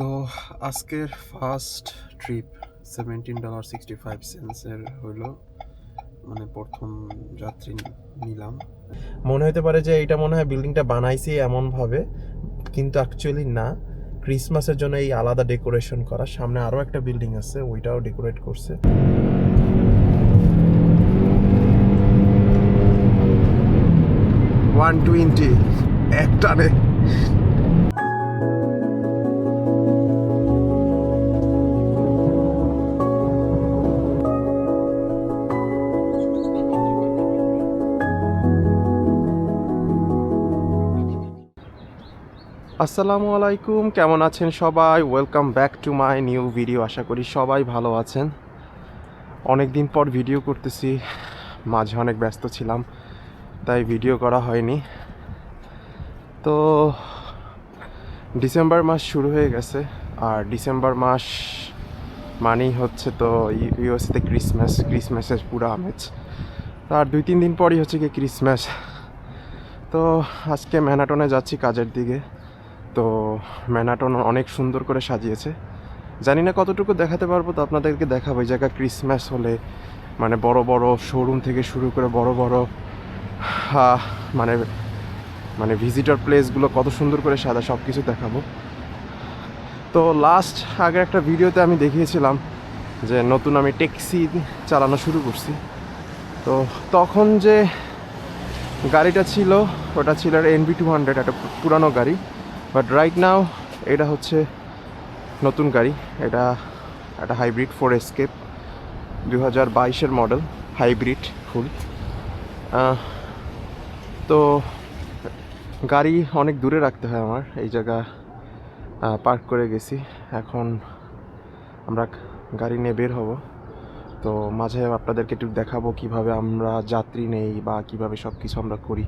তো আজকের first trip $17.65 হইল, মানে প্রথম যাত্রী নিলাম। মনে হতে পারে যে এটা মনে হয় বিল্ডিংটা বানাইছি এমনভাবে, কিন্তু অ্যাকচুয়ালি না। ক্রিসমাসের জন্য এই আলাদা ডেকোরেশন করা। সামনে আরও একটা বিল্ডিং আছে, ওইটাও ডেকোরেট করছে। 120 একটানে। আসসালামু আলাইকুম, কেমন আছেন সবাই? Welcome back to my new video. আশা করি সবাই ভালো আছেন। অনেক দিন পর ভিডিও করতেছি, মাঝে অনেক ব্যস্ত ছিলাম তাই ভিডিও করা হয়নি। তো ডিসেম্বর মাস শুরু হয়ে গেছে, আর ডিসেম্বর মাস মানেই হচ্ছে তো ইউএসএতে ক্রিসমাসের পুরো আমেজ। আর 2-3 দিন পরই হচ্ছে কি ক্রিসমাস। তো আজকে ম্যানহাটনে যাচ্ছি কাজের দিকে। তো ম্যানহাটন অনেক সুন্দর করে সাজিয়েছে, জানি না কতটুকু দেখাতে পারবো, তো আপনাদেরকে দেখাবো। এই জায়গা ক্রিসমাস হলে মানে বড় বড় শোরুম থেকে শুরু করে বড় বড় মানে মানে ভিজিটর প্লেসগুলো কত সুন্দর করে সাদা, সব কিছু দেখাবো। তো লাস্ট আগের একটা ভিডিওতে আমি দেখিয়েছিলাম যে নতুন আমি ট্যাক্সি চালানো শুরু করছি। তো তখন যে গাড়িটা ছিল ওটা ছিল NV200, একটা পুরানো গাড়ি। বাট রাইট নাও এটা হচ্ছে নতুন গাড়ি। এটা একটা হাইব্রিড 4 এসকেপ 2022-এর মডেল, হাইব্রিড ফুল। তো গাড়ি অনেক দূরে রাখতে হয় আমার, এই জায়গা পার্ক করে গেছি। এখন আমরা গাড়ি নিয়ে বের হব। তো মাঝে আপনাদেরকে একটু দেখাবো কিভাবে আমরা যাত্রী নেই বা কিভাবে সব কিছু আমরা করি,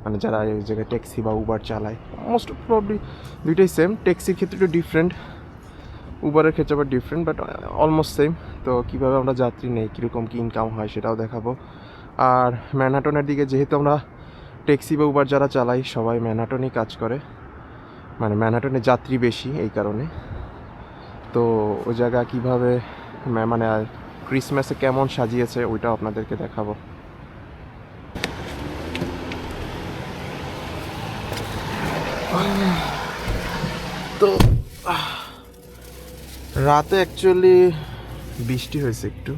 মানে যারা এই জায়গায় ট্যাক্সি বা উবার চালায়। মোস্ট প্রবলি দুইটাই সেম, ট্যাক্সির ক্ষেত্রে একটু ডিফারেন্ট, উবারের ক্ষেত্রে আবার ডিফারেন্ট, বাট অলমোস্ট সেম। তো কীভাবে আমরা যাত্রী নেই, কীরকম কী ইনকাম হয় সেটাও দেখাবো। আর ম্যানহাটনের দিকে যেহেতু আমরা ট্যাক্সি বা উবার যারা চালাই সবাই ম্যানহাটনেই কাজ করে, মানে ম্যানহাটনে যাত্রী বেশি এই কারণে। তো ওই জায়গা কীভাবে মানে ক্রিসমাসে কেমন সাজিয়েছে ওইটাও আপনাদেরকে দেখাবো। তো রাতে অ্যাকচুয়ালি বৃষ্টি হয়েছে একটু।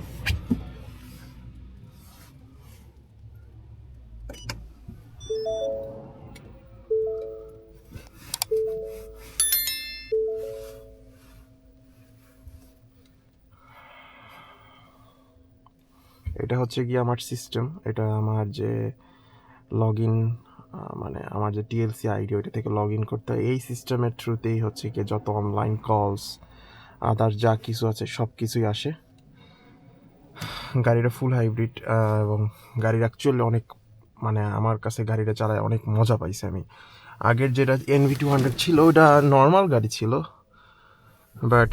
এটা হচ্ছে কি আমার সিস্টেম, এটা আমার যে লগ ইন, মানে আমার যে টিএলসি আইডি ওইটা থেকে লগ ইন করতে হয়। এই সিস্টেমের থ্রুতেই হচ্ছে কি যত অনলাইন কলস আদার্স যা কিছু আছে সব কিছুই আসে। গাড়িটা ফুল হাইব্রিড, এবং গাড়ির অ্যাকচুয়ালি অনেক, মানে আমার কাছে গাড়িটা চালায় অনেক মজা পাইছি আমি। আগের যেটা NV200 ছিল ওটা নর্মাল গাড়ি ছিল, বাট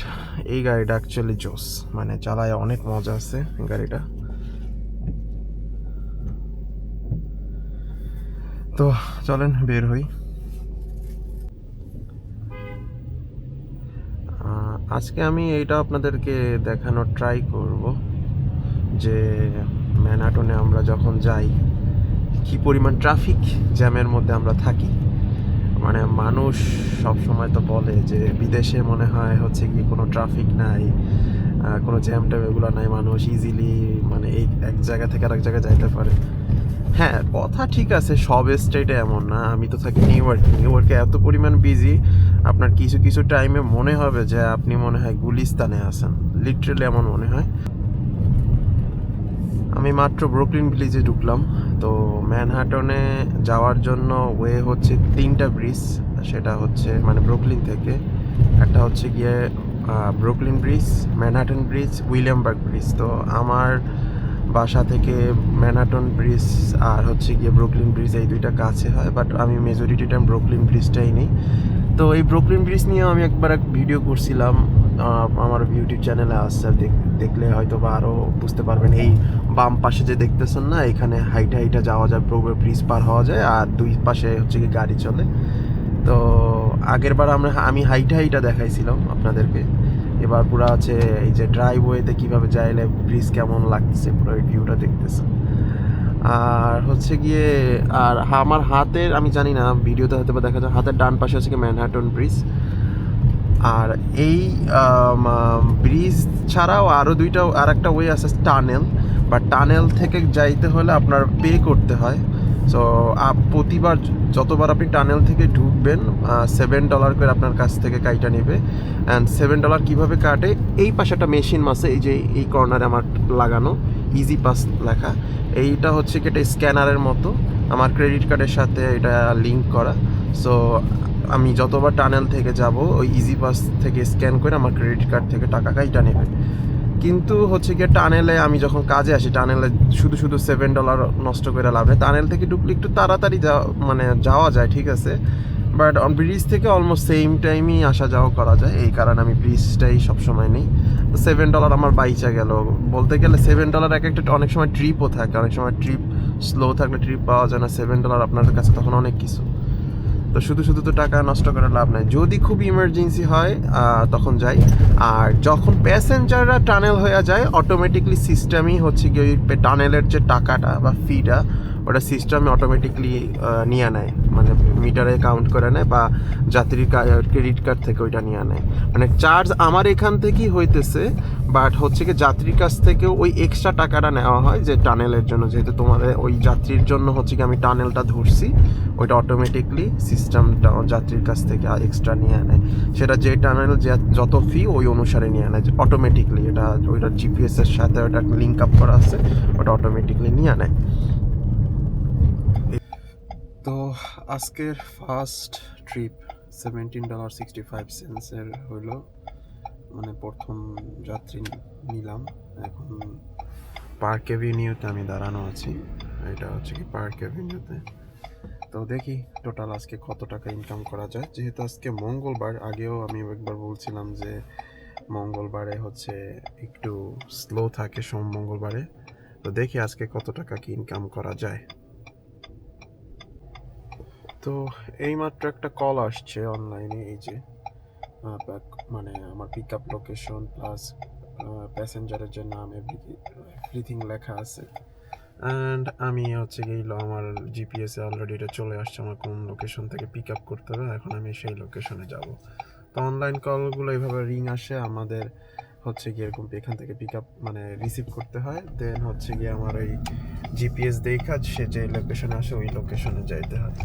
এই গাড়িটা অ্যাকচুয়ালি জোস, মানে চালায় অনেক মজা আছে গাড়িটা। তো চলেন বের হই। আজকে আমি এইটা আপনাদেরকে দেখানোর ট্রাই করব যে ম্যানহাটনে আমরা যখন যাই কী পরিমাণ ট্রাফিক জ্যামের মধ্যে আমরা থাকি। মানে মানুষ সব সময় তো বলে যে বিদেশে মনে হয় হচ্ছে কি কোনো ট্রাফিক নাই, কোনো জ্যাম ট্যাম এগুলো নাই, মানুষ ইজিলি মানে এই এক জায়গা থেকে আরেক জায়গায় যাইতে পারে। হ্যাঁ, কথা ঠিক আছে, সব স্টেটে এমন না। আমি তো থাকি নিউ ইয়র্কে এত পরিমাণ বিজি, আপনার কিছু কিছু টাইমে মনে হবে যে আপনি মনে হয় গুলিস্তানে আছেন, লিটারেলি এমন মনে হয়। আমি মাত্র ব্রুকলিন ভিলেজে ঢুকলাম। তো ম্যানহাটনে যাওয়ার জন্য ওয়ে হচ্ছে 3টা ব্রিজ, সেটা হচ্ছে মানে ব্রুকলিন থেকে একটা হচ্ছে গিয়ে Brooklyn Bridge, Manhattan Bridge, Williamsburg Bridge. তো আমার বাসা থেকে ম্যানহাটন ব্রিজ আর হচ্ছে গিয়ে ব্রুকলিন ব্রিজ এই দুইটা কাছে হয়, বাট আমি মেজরিটি টাইম ব্রুকলিন ব্রিজটাই নিই। তো এই ব্রুকলিন ব্রিজ নিয়েও আমি একবার এক ভিডিও করছিলাম, আমার ইউটিউব চ্যানেলে আসছে, দেখলে হয়তো বা আরও বুঝতে পারবেন। এই বাম পাশে যে দেখতেছেন না, এখানে হাইটা যাওয়া যায়, ব্রিজ পার হওয়া যায়, আর দুই পাশে হচ্ছে কি গাড়ি চলে। তো আগের বার আমি হাইটা দেখাইছিলাম আপনাদেরকে, এবার পুরো আছে এই যে ড্রাইভওয়েতে কীভাবে যাইলে ব্রিজ কেমন লাগছে পুরো এই ভিউটা দেখতেছে। আর হচ্ছে গিয়ে আর আমার হাতের, আমি জানি না ভিডিওতে হয়তো বা দেখা যায়, হাতের ডান পাশে হচ্ছে গিয়ে ম্যানহাটন ব্রিজ। আর এই ব্রিজ ছাড়াও আরও আর একটা ওয়ে আছে টানেল, বা টানেল থেকে যাইতে হলে আপনার পে করতে হয়। সো প্রতিবার যতবার আপনি টানেল থেকে ঢুকবেন $7 করে আপনার কাছ থেকে কাইটা নেবে। অ্যান্ড $7 কীভাবে কাটে, এই পাশে একটা মেশিন আছে, এই যে এই কর্নারে আমার লাগানো ইজি পাস লেখা, এইটা হচ্ছে কি এটা স্ক্যানারের মতো, আমার ক্রেডিট কার্ডের সাথে এটা লিঙ্ক করা। সো আমি যতবার টানেল থেকে যাব ওই ইজি পাস থেকে স্ক্যান করে আমার ক্রেডিট কার্ড থেকে টাকা কাইটা নেবে। কিন্তু হচ্ছে গিয়ে টানেলে আমি যখন কাজে আসি, টানেলে শুধু $7 নষ্ট করে লাভ নেই। টানেল থেকে ঢুকলে একটু তাড়াতাড়ি যাওয়া যায়, ঠিক আছে, বাট ব্রিজ থেকে অলমোস্ট সেম টাইমই আসা যাওয়া করা যায়, এই কারণে আমি ব্রিজটাই সবসময় নেই। $7 আমার বাইচা গেল বলতে গেলে। $7 একটা অনেক সময় ট্রিপও থাকে, অনেক সময় ট্রিপ স্লো থাকলে ট্রিপ পাওয়া যায় না। $7 আপনার কাছে তখন অনেক কিছু। তো শুধু তো টাকা নষ্ট করে লাভ নাই, যদি খুব ইমার্জেন্সি হয় তখন যাই। আর যখন প্যাসেঞ্জাররা টানেল হয়ে যায়, অটোমেটিকলি সিস্টেমই হচ্ছে কি ওই টানেলের যে টাকাটা বা ফিটা, ওটা সিস্টেমে অটোমেটিকলি নিয়ে নেয়, মানে মিটারে কাউন্ট করে নেয়, বা যাত্রীর ক্রেডিট কার্ড থেকে ওইটা নিয়ে নেয়। মানে চার্জ আমার এখান থেকেই হইতেছে, বাট হচ্ছে কি যাত্রীর কাছ থেকে ওই এক্সট্রা টাকাটা নেওয়া হয় যে টানেলের জন্য, যেহেতু তোমাদের ওই যাত্রীর জন্য হচ্ছে কি আমি টানেলটা ধরছি, ওইটা অটোমেটিকলি সিস্টেমটা যাত্রীর কাছ থেকে এক্সট্রা নিয়ে নেয়। সেটা যে টানেল যত ফি ওই অনুসারে নিয়ে নেয় অটোমেটিকলি, এটা ওইটা জিপিএস এর সাথে ওটা লিঙ্ক আপ করা আছে, ওটা অটোমেটিকলি নিয়ে নেয়। তো আজকের ফার্স্ট ট্রিপ $17.65 এর হইলো, মানে প্রথম যাত্রী নিলাম। এখন পার্ক অ্যাভিনিউতে আমি দাঁড়ানো আছি, এটা হচ্ছে কি পার্ক অ্যাভিনিউতে। তো দেখি টোটাল আজকে কত টাকা ইনকাম করা যায়, যেহেতু আজকে মঙ্গলবার। আগেও আমি একবার বলছিলাম যে মঙ্গলবারে হচ্ছে একটু স্লো থাকে মঙ্গলবারে। তো দেখি আজকে কত টাকা কি ইনকাম করা যায়। তো এইমাত্র একটা কল আসছে অনলাইনে, এই যে মানে আমার পিক আপ লোকেশন প্লাস প্যাসেঞ্জারের যে নাম এভরিথিং লেখা আছে। অ্যান্ড আমি হচ্ছে গিয়ে আমার জিপিএসে অলরেডি এটা চলে আসছে আমার কোন লোকেশন থেকে পিক আপ করতে হবে, এখন আমি সেই লোকেশনে যাব। তো অনলাইন কলগুলো এইভাবে রিং আসে, আমাদের হচ্ছে গিয়ে এরকম এখান থেকে পিক আপ মানে রিসিভ করতে হয়, দেন হচ্ছে গিয়ে আমার ওই জিপিএস দেখা সে যে লোকেশনে আসে ওই লোকেশনে যাইতে হয়।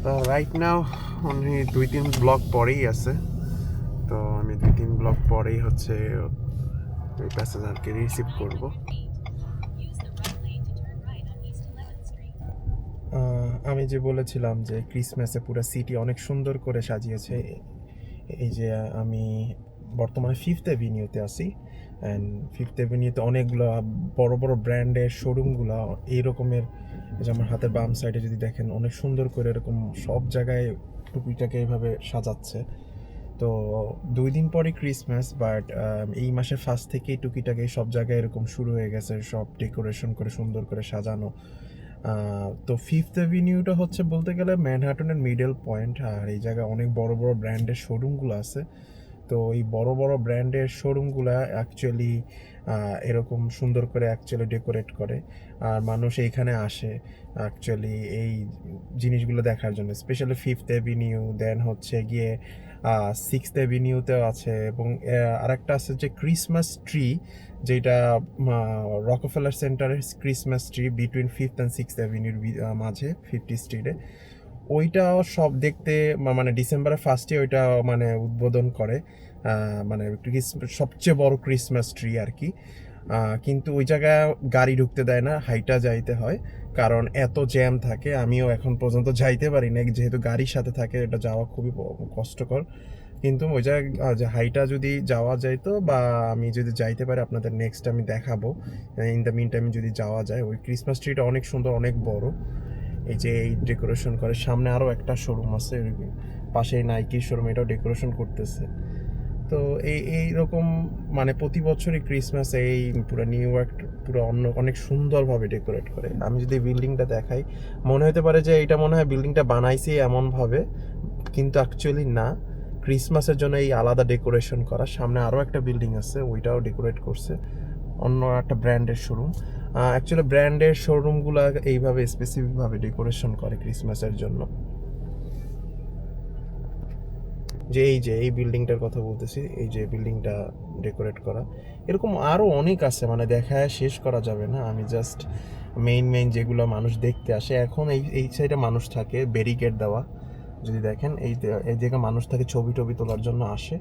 তো রাইট নাও উনি 2-3 ব্লক পরেই আছে, তো আমি 2-3 ব্লক পরেই হচ্ছে ওই প্যাসেঞ্জারকে রিসিভ করব। আমি যে বলেছিলাম যে ক্রিসমাসে পুরো সিটি অনেক সুন্দর করে সাজিয়েছে, এই যে আমি বর্তমানে 5th অ্যাভিনিউতে আছি। অ্যান্ড 5th অ্যাভিনিউতে অনেকগুলো বড় বড় ব্র্যান্ডের শোরুমগুলো এই রকমের, যে আমার হাতের বাম সাইডে যদি দেখেন অনেক সুন্দর করে এরকম সব জায়গায় টুপিটাকে এইভাবে সাজাচ্ছে। তো 2 দিন পরে ক্রিসমাস, বাট এই মাসের ফার্স্ট থেকেই টুকিটাকে সব জায়গায় এরকম শুরু হয়ে গেছে, সব ডেকোরেশন করে সুন্দর করে সাজানো। তো 5th অ্যাভিনিউটা হচ্ছে বলতে গেলে ম্যানহাটনের মিডল পয়েন্ট, আর এই জায়গায় অনেক বড় বড় ব্র্যান্ডের শোরুমগুলো আছে। তো এই বড় বড় ব্র্যান্ডের শোরুমগুলো অ্যাকচুয়ালি এরকম সুন্দর করে অ্যাকচুয়ালি ডেকোরেট করে, আর মানুষ এইখানে আসে অ্যাকচুয়ালি এই জিনিসগুলো দেখার জন্য, স্পেশালি 5th অ্যাভিনিউ, দেন হচ্ছে গিয়ে 6th অ্যাভিনিউতেও আছে, এবং আরেকটা আছে যে ক্রিসমাস ট্রি, যেটা রকফেলার সেন্টারের Christmas tree between 5th and 6th অ্যাভিনিউর মাঝে 50 স্ট্রিটে। ওইটাও সব দেখতে মানে ডিসেম্বরের ফার্স্টে ওইটা মানে উদ্বোধন করে, মানে সবচেয়ে বড় ক্রিসমাস ট্রি আর কি। কিন্তু ওই জায়গায় গাড়ি ঢুকতে দেয় না, হাইটা যাইতে হয়, কারণ এত জ্যাম থাকে। আমিও এখন পর্যন্ত যাইতে পারি না, যেহেতু গাড়ির সাথে থাকে, এটা যাওয়া খুবই কষ্টকর। কিন্তু ওই জায়গায় যে হাইটা যদি যাওয়া যাইতো, বা আমি যদি যাইতে পারি আপনাদের নেক্সট আমি দেখাবো। ইন দ্য মিন টাইম যদি যাওয়া যায়, ওই ক্রিসমাস ট্রিটা অনেক সুন্দর, অনেক বড়। এই যে এই ডেকোরেশন করে, সামনে আরও একটা শোরুম আছে পাশে নাইকির শোরুম, এটাও ডেকোরেশন করতেছে। তো এইরকম মানে প্রতি বছরই ক্রিসমাস এই পুরো নিউ ইয়র্ক পুরো অনেক সুন্দরভাবে ডেকোরেট করে। আমি যদি বিল্ডিংটা দেখাই মনে হতে পারে যে এটা মনে হয় বিল্ডিংটা বানাইছি এমনভাবে, কিন্তু অ্যাকচুয়ালি না, ক্রিসমাসের জন্য এই আলাদা ডেকোরেশন করা। সামনে আরও একটা বিল্ডিং আছে, ওইটাও ডেকোরেট করছে, অন্য একটা ব্র্যান্ডের শোরুম। অ্যাকচুয়ালি ব্র্যান্ডের শোরুমগুলো এইভাবে স্পেসিফিকভাবে ডেকোরেশন করে ক্রিসমাসের জন্য। যে এই বিল্ডিংটার কথা বলতেছি, এই যে বিল্ডিংটা ডেকোরেট করা, এরকম আরও অনেক আছে, মানে দেখায় শেষ করা যাবে না। আমি জাস্ট মেইন যেগুলো মানুষ দেখতে আসে, এখন এই সাইডে মানুষ থাকে, ব্যারিকেড দেওয়া, যদি দেখেন এই জায়গায় মানুষ থাকে ছবি টবি তোলার জন্য আসে।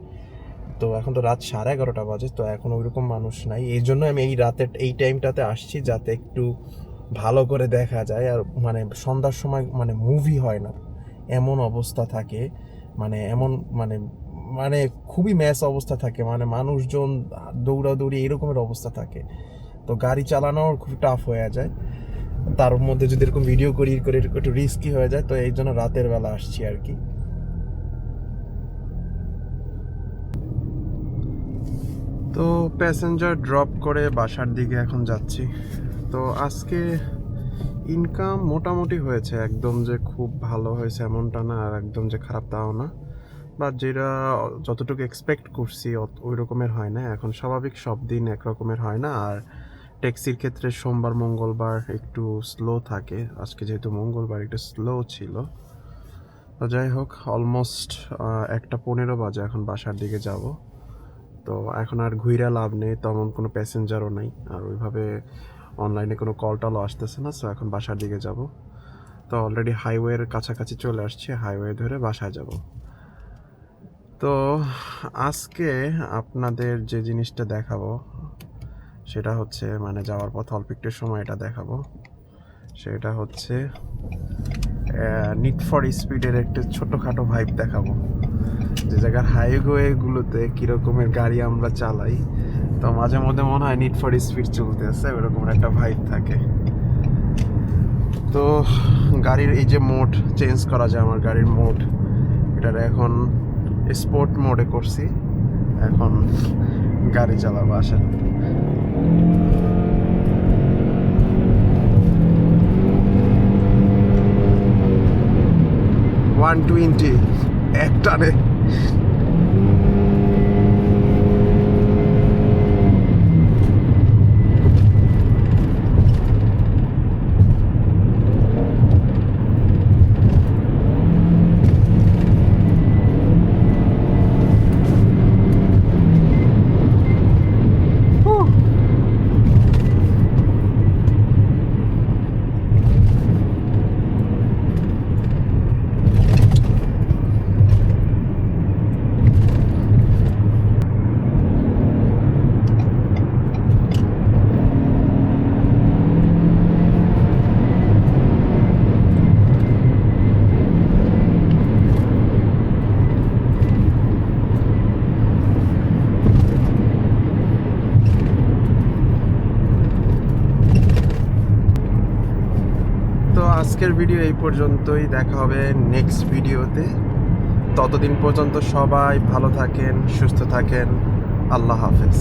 তো এখন তো রাত 11:30 বাজে, তো এখন ওইরকম মানুষ নাই। এই জন্য আমি এই টাইমটাতে আসছি, যাতে একটু ভালো করে দেখা যায়। আর মানে সন্ধ্যার সময় মানে মুভি হয় না এমন অবস্থা থাকে, মানে এমন মানে মানে খুবই ম্যাস অবস্থা থাকে, মানে মানুষজন দৌড়াদৌড়ি এরকমের অবস্থা থাকে। তো গাড়ি চালানো খুব টাফ হয়ে যায়, তার মধ্যে যদি এরকম ভিডিও করি করে একটু রিস্কি হয়ে যায়। তো এই জন্য রাতের বেলা আসছি আর কি। তো প্যাসেঞ্জার ড্রপ করে বাসার দিকে এখন যাচ্ছি। তো আজকে ইনকাম মোটামুটি হয়েছে, একদম যে খুব ভালো হয়েছে এমনটা না, আর একদম যে খারাপ তাও না, বাট যেটা যতটুকু এক্সপেক্ট করছি ওই রকমের হয় না। এখন স্বাভাবিক সব দিন একরকমের হয় না, আর ট্যাক্সির ক্ষেত্রে সোমবার মঙ্গলবার একটু স্লো থাকে, আজকে যেহেতু মঙ্গলবার একটু স্লো ছিল। তো যাই হোক, অলমোস্ট 1:15 বাজে, এখন বাসার দিকে যাব। তো এখন আর ঘুইরা লাভ নেই, তেমন কোনো প্যাসেঞ্জারও নেই, আর ওইভাবে অনলাইনে কোনো কল টলও আসতেছে না। সো এখন বাসার দিকে যাব। তো অলরেডি হাইওয়ের কাছাকাছি চলে আসছি, হাইওয়ে ধরে বাসায় যাব। তো আজকে আপনাদের যে জিনিসটা দেখাবো সেটা হচ্ছে, মানে যাওয়ার পথে অল্প একটু সময় এটা দেখাবো, সেটা হচ্ছে নিড ফর স্পিডের একটা ছোটোখাটো ভাইব দেখাবো, যে জায়গার হাইওয়েগুলোতে কীরকমের গাড়ি আমরা চালাই। তো মাঝে মধ্যে মনে হয় নিড ফর স্পিড চলতে আছে, ওরকম একটা ভাইব থাকে। তো গাড়ির এই যে মোড চেঞ্জ করা যায়, আমার গাড়ির মোড এটার এখন স্পোর্ট মোডে করছি, এখন গাড়ি চালাবো। আসেন। 120 একটানে। আজকের ভিডিও এই পর্যন্তই, দেখা হবে নেক্সট ভিডিওতে। ততদিন পর্যন্ত সবাই ভালো থাকেন, সুস্থ থাকেন। আল্লাহ হাফেজ।